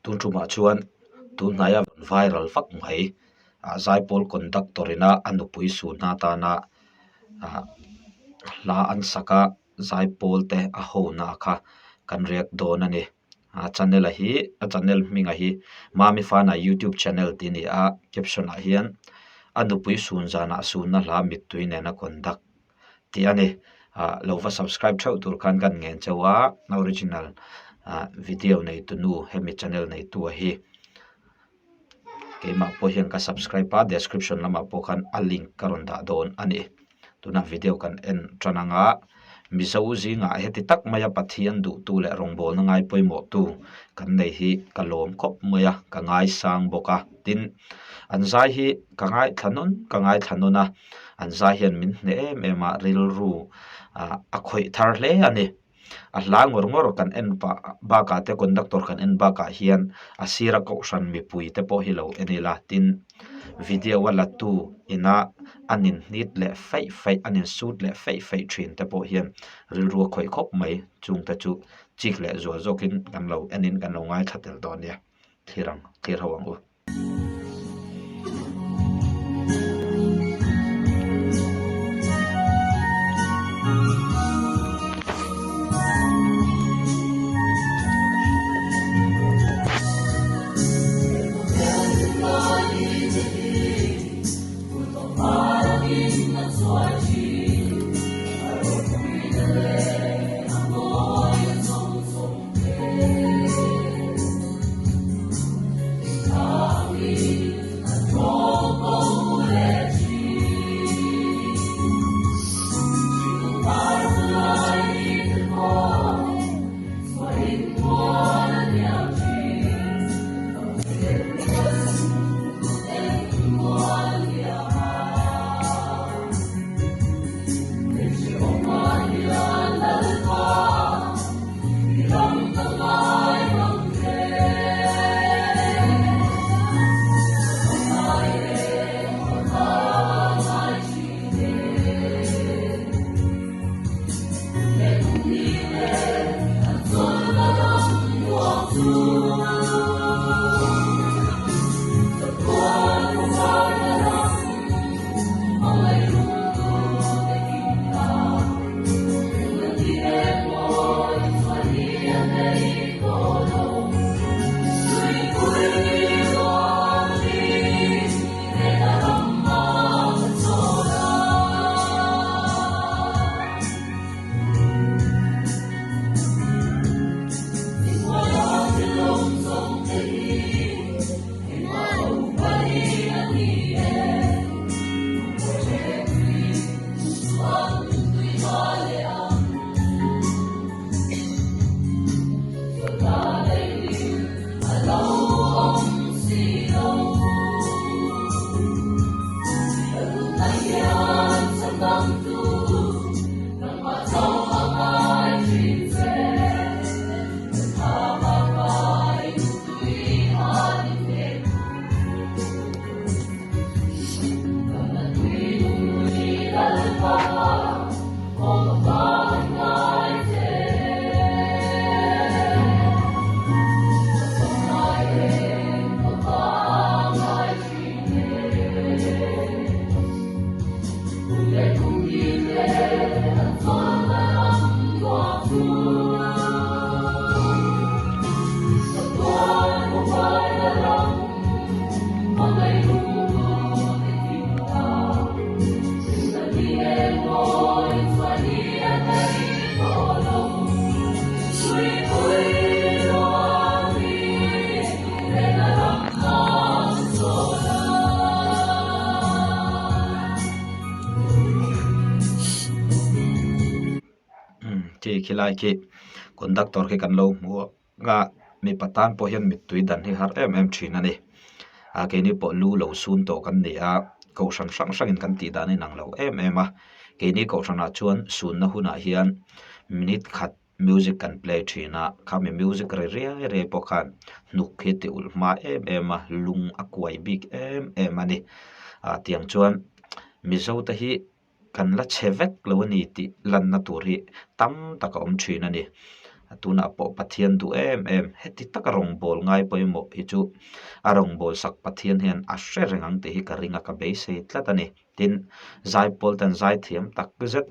tun tuma chuan tun hnaya viral vak mai zaipol conductorina anupui su na ta na la an saka zaipol te a ho na kha kan riak don ani channel a channel minga hi mami fana YouTube channel ti ni a caption a hian anupui sun jana sun na la mit tuine na conduct ti ani lova subscribe thau tur kan ngen chawa original video nei tu nu hemi channel nei tu hi keima po hian ka subscribe pa description lama po khan a link karon da don ani tuna video kan en trananga mizo zinga heti tak maya pathian du tu le rong bol na ngai poimo tu kan nei hi kalom khop maya ka ngai sang boka tin anzai hi ka ngai thanona anzai hian min ne ema ril ru a khoi thar hle ani a hla ngor kan en ba ka te conductor kan en ba ka hian asira ko san mi pui te po hi lo enila tin video wala tu ina anin nit le fei anin suit le fei thin te po hian ril ru khoi khop mai chung ta chu chik le zo zokin kan lo enin kan lo ngai thatel don ya thirang thir hawang u ki khilai ki conductor ke kan lo mu nga mi patan po hian mit tui dan hi har em thin ani ke ni po lu lo sun to kan ni a ko sang in kan ti dan nang lo em a ke ni ko sana chuan sun na huna hian minute khat music kan play thina khami music re po khan nuk kheti ul ma em a lung akwai big em ani tiang chuan mizo ta hi kan la chevek lo ni ti lan na tur hi tam taka om thin ani tuna po pathian du em heti taka rong bol ngai poimo hi chu a rong bol sak pathian hian a hre rengang te hi ka ringa ka be se tlatani tin zai pol tan zai thiam tak zet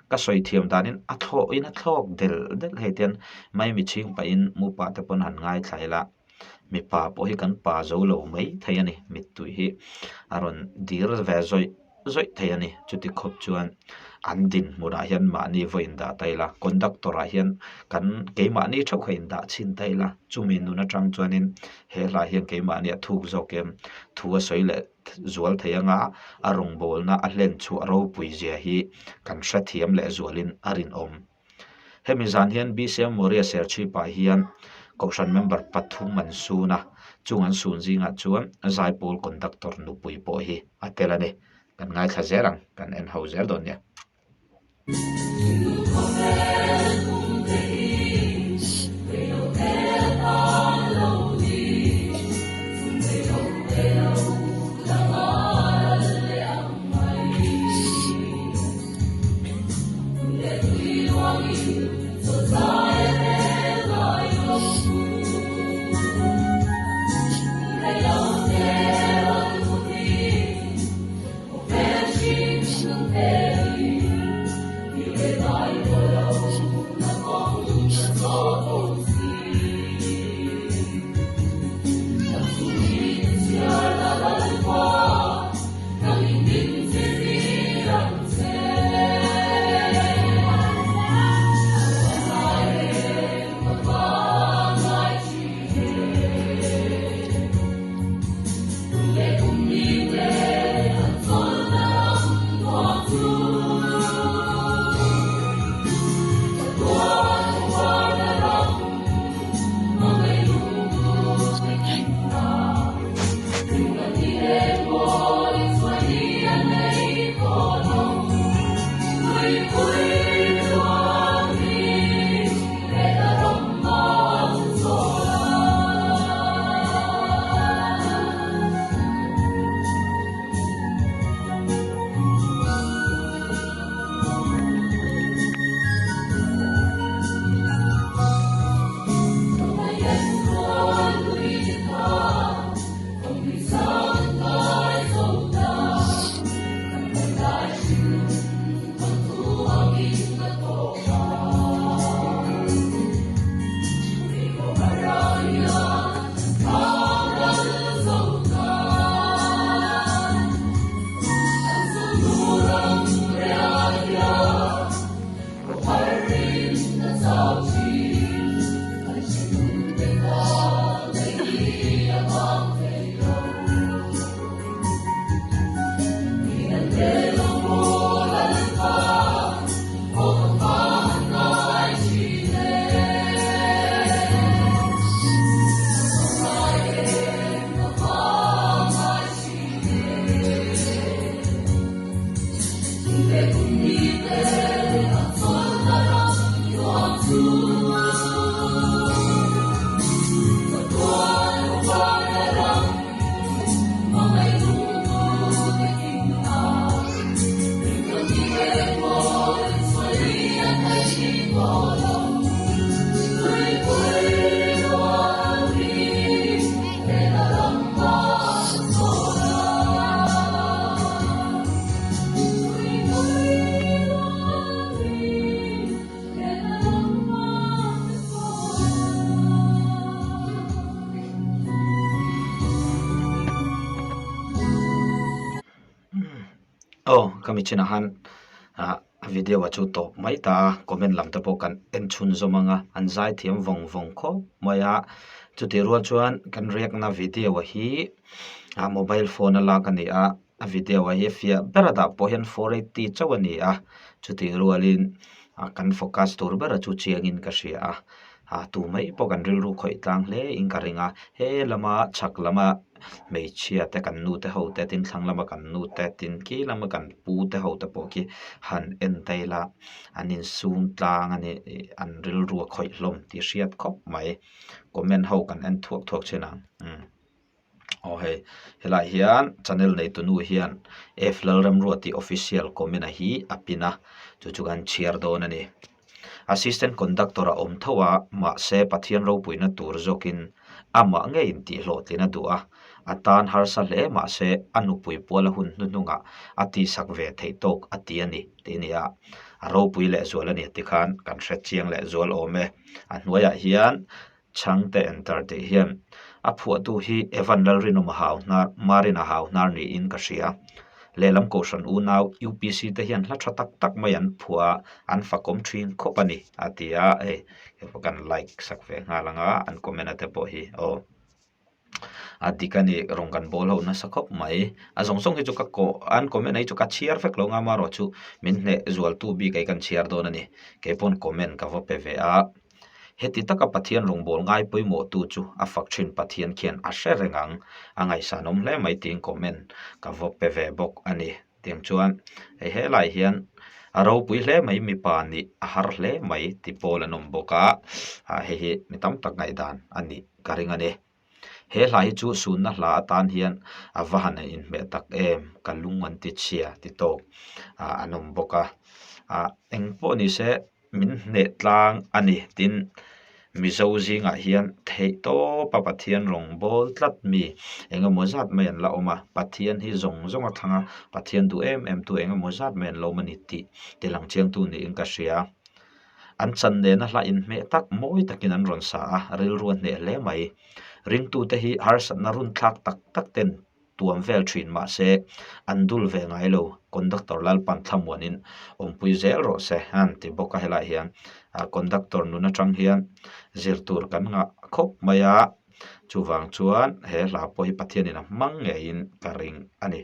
ka soi thiam danin a tho in a thlok del hetian mai mi ching pa in mu pa te pon han ngai thlaila mi pa po hi kan pa zo lo mai thayani mi tu hi aron dir ve zoi thayani chuti khop chuan an din mura hian ma ni voin da taila conductor a hian kan ke ma ni thau khain da chin taila chumi nu na tang chuanin he la hian ke ma ni thuk zo kem thua soile zual thayanga arong bol na a hlen chu aro pui zia hi kan hra thiam le zualin arin om hemizan hian bcm moria ser chi pa hian koshan member pathum man suna chungan sun zinga chuan zai pol conductor nu pui po hi atelani kan ngai thla zerang kan en ho zer don ya kami chinahan video wa chu top mai ta comment lam ta pokan en chun zomanga anzai thiam vong kho maya chu ti rual chuan kan riak na video wa hi mobile phone la kan ni a video wa hi fia berada pohen 480 chawani chu ti rualin kan focus tur bera chu chiangin ka ria tu mai pokan ril ru khoi tlang hle in ka ringa he lama chak lama mei chia te kan nu te ho te tin thlang lama kan nu te tin ki lama kan pu te ho te po ki han en taila anin sum tlang ani an ril ru khoi hlom ti riat khop mai comment ho kan en thuak chena hey helai hian channel nei tu nu hian flram ro ti official comment hi apina chu chu kan share don ani assistant conductor a om thowa ma se pathian ro puina tur zokin ama nge in ti hlotlina duwa atan harsa hle ma se anu pui pola hun nununga ati sakve theitok ati ani tinia aro pui le zual ani tikhan kan hret chiang le zual ome anhuaya hian changte enter te hian a phua tu hi evanal rinum hau na marina hau nar ni in ka hria lelam ko san u naw UPC te hian hla tha tak tak mai an phua an fakom thin khopani atia kan like sakve nga langa an comment ate po hi o adikani rongkan bol ho na sakop mai azong song hi chu ka ko an comment ai chu ka chiar fek lo nga maro chu min ne zual tu bi kai kan chiar don ani ke pon comment ka vo pve a heti taka pathian rongbol ngai poimo tu chu afak thin pathian khian a hre rengang angai sanom hle mai ting comment ka vo pve bok ani tiang chuan he lai hian aro pui hle mai mi pa ni a har hle mai ti pol anom boka he mi tam tak ngai dan ani karing ani he lai chu sun na hla tan hian avahana in me tak em kalung an ti chia ti to anom boka engpo ni se min ne tlang ani tin mizo zinga hian thei to pa pathian rong bol tlat mi enga mozat men la oma pathian hi zong zong a thanga pathian tu em tu enga mozat men lo mani ti telang chiang tu ni in ka sia an chan de na hla in me tak moi takin an ron sa ril ruan ne le mai ring tu te hi har sat na run thak tak tak ten tuam vel thin ma se andul ve ngai lo conductor lal pan thamwanin ompui zel ro se han ti boka hela hian conductor nu na tang hian zirtur kan nga khop maya chuwang chuan he hla po hi pathian in mang nge in karing ani